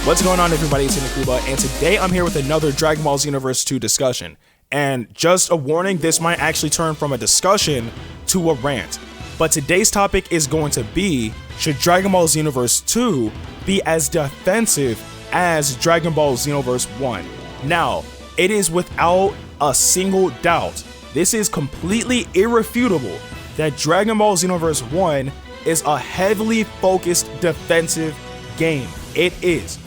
What's going on, everybody? It's Ndukauba, and today I'm here with another Dragon Ball Xenoverse 2 discussion. And just a warning, this might actually turn from a discussion to a rant. But today's topic is going to be, should Dragon Ball Xenoverse 2 be as defensive as Dragon Ball Xenoverse 1? Now, it is without a single doubt, this is completely irrefutable, that Dragon Ball Xenoverse 1 is a heavily focused defensive game. It is.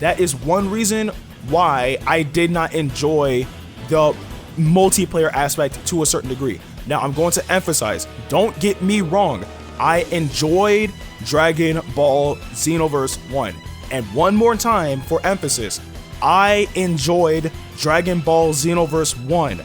That is one reason why I did not enjoy the multiplayer aspect to a certain degree. Now, I'm going to emphasize, don't get me wrong, I enjoyed Dragon Ball Xenoverse 1. And one more time for emphasis, I enjoyed Dragon Ball Xenoverse 1.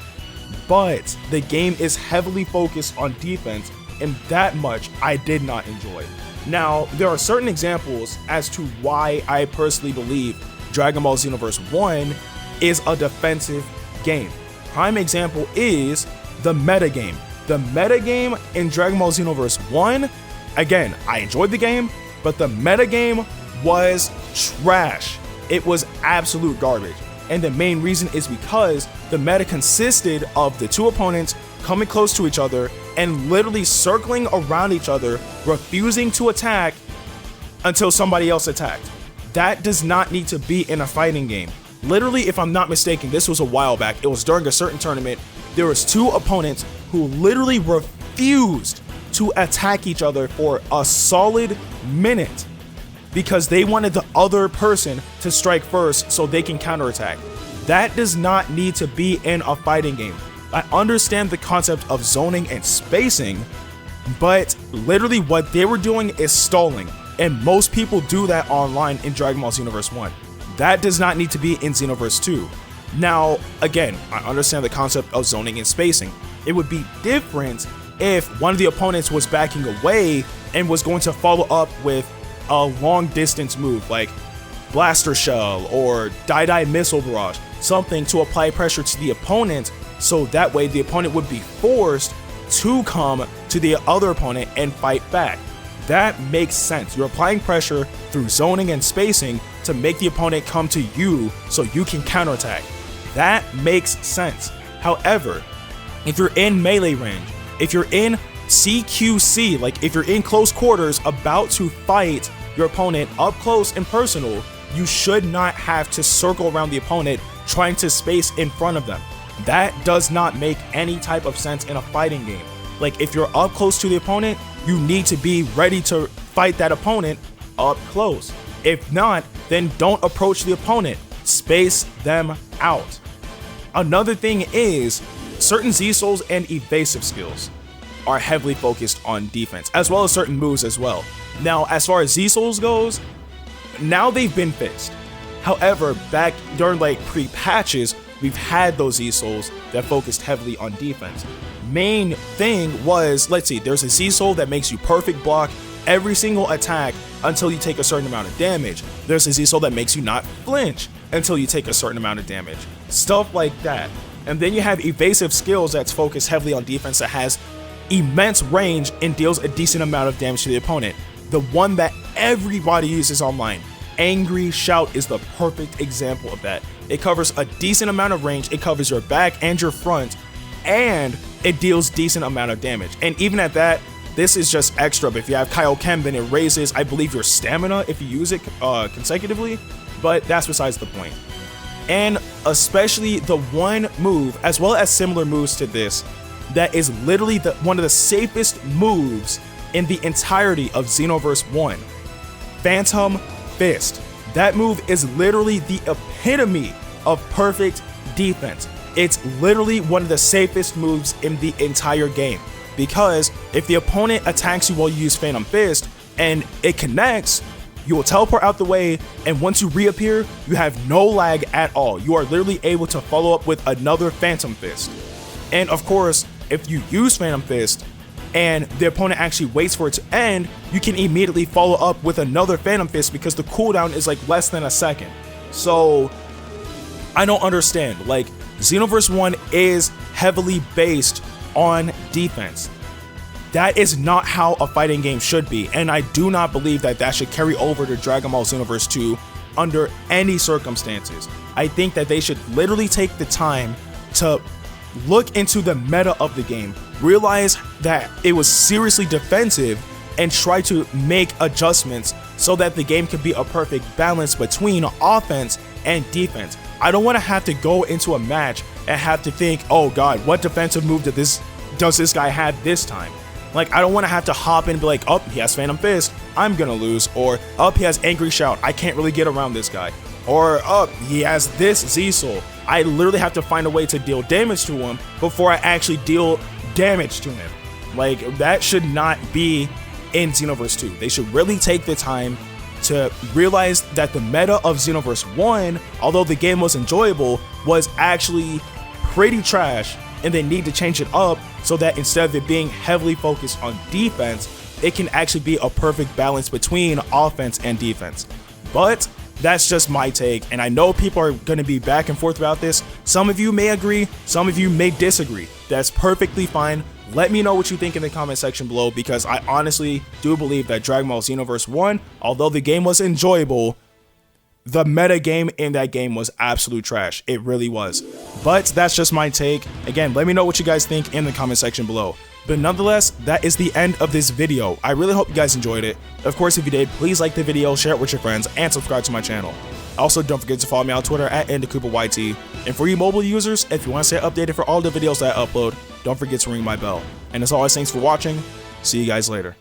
But the game is heavily focused on defense, and that much I did not enjoy. Now, there are certain examples as to why I personally believe Dragon Ball Xenoverse 1 is a defensive game. Prime example is the metagame. The metagame in Dragon Ball Xenoverse 1, again, I enjoyed the game, but the metagame was trash. It was absolute garbage. And the main reason is because the meta consisted of the two opponents coming close to each other and literally circling around each other, refusing to attack until somebody else attacked. That does not need to be in a fighting game. Literally, if I'm not mistaken, this was a while back. It was during a certain tournament. There was two opponents who literally refused to attack each other for a solid minute because they wanted the other person to strike first so they can counterattack. That does not need to be in a fighting game. I understand the concept of zoning and spacing, but literally what they were doing is stalling, and most people do that online in Dragon Ball Xenoverse 1. That does not need to be in Xenoverse 2. Now, again, I understand the concept of zoning and spacing. It would be different if one of the opponents was backing away and was going to follow up with a long distance move like Blaster Shell or Die Missile Barrage, something to apply pressure to the opponent, so that way the opponent would be forced to come to the other opponent and fight back. That makes sense. You're applying pressure through zoning and spacing to make the opponent come to you so you can counterattack. That makes sense. However, if you're in melee range, if you're in CQC, like if you're in close quarters about to fight your opponent up close and personal, you should not have to circle around the opponent trying to space in front of them. That does not make any type of sense in a fighting game. Like, if you're up close to the opponent, you need to be ready to fight that opponent up close. If not, then don't approach the opponent. Space them out. Another thing is, certain Z-Souls and evasive skills are heavily focused on defense, as well as certain moves as well. Now, as far as Z-Souls goes, now they've been fixed. However, back during like pre-patches, we've had those Z-Souls that focused heavily on defense. Main thing was, let's see, there's a Z-Soul that makes you perfect block every single attack until you take a certain amount of damage. There's a Z-Soul that makes you not flinch until you take a certain amount of damage. Stuff like that. And then you have evasive skills that's focused heavily on defense that has immense range and deals a decent amount of damage to the opponent. The one that everybody uses online, Angry Shout, is the perfect example of that. It covers a decent amount of range, it covers your back and your front, and it deals decent amount of damage. And even at that, this is just extra. But if you have Kaioken, then it raises, I believe, your stamina if you use it consecutively, but that's besides the point. And especially the one move, as well as similar moves to this, that is literally one of the safest moves in the entirety of Xenoverse 1. Phantom Fist. That move is literally the epitome of perfect defense. It's literally one of the safest moves in the entire game, because if the opponent attacks you while you use Phantom Fist and it connects, you will teleport out the way, and once you reappear, you have no lag at all. You are literally able to follow up with another Phantom Fist. And of course, if you use Phantom Fist and the opponent actually waits for it to end, you can immediately follow up with another Phantom Fist because the cooldown is like less than a second. So I don't understand. Like, Xenoverse 1 is heavily based on defense. That is not how a fighting game should be, and I do not believe that that should carry over to Dragon Ball Xenoverse 2 under any circumstances. I think that they should literally take the time to look into the meta of the game, realize that it was seriously defensive, and try to make adjustments so that the game can be a perfect balance between offense and defense. I don't want to have to go into a match and have to think, oh god, what defensive move does this guy have this time? Like, I don't want to have to hop in and be like, oh, he has Phantom Fist, I'm gonna lose, or oh, he has Angry Shout, I can't really get around this guy, or oh, he has this Z-Soul. I literally have to find a way to deal damage to him before I actually deal damage to him. Like, that should not be in Xenoverse 2. They should really take the time to realize that the meta of Xenoverse 1, although the game was enjoyable, was actually pretty trash, and they need to change it up so that instead of it being heavily focused on defense, it can actually be a perfect balance between offense and defense. But that's just my take, and I know people are going to be back and forth about this. Some of you may agree, some of you may disagree. That's perfectly fine. Let me know what you think in the comment section below, because I honestly do believe that Dragon Ball Xenoverse 1, although the game was enjoyable, the meta game in that game was absolute trash. It really was. But that's just my take. Again, let me know what you guys think in the comment section below. But nonetheless, that is the end of this video. I really hope you guys enjoyed it. Of course, if you did, please like the video, share it with your friends, and subscribe to my channel. Also, don't forget to follow me on Twitter at NDukaubaYT. And for you mobile users, if you want to stay updated for all the videos that I upload, don't forget to ring my bell. And as always, thanks for watching. See you guys later.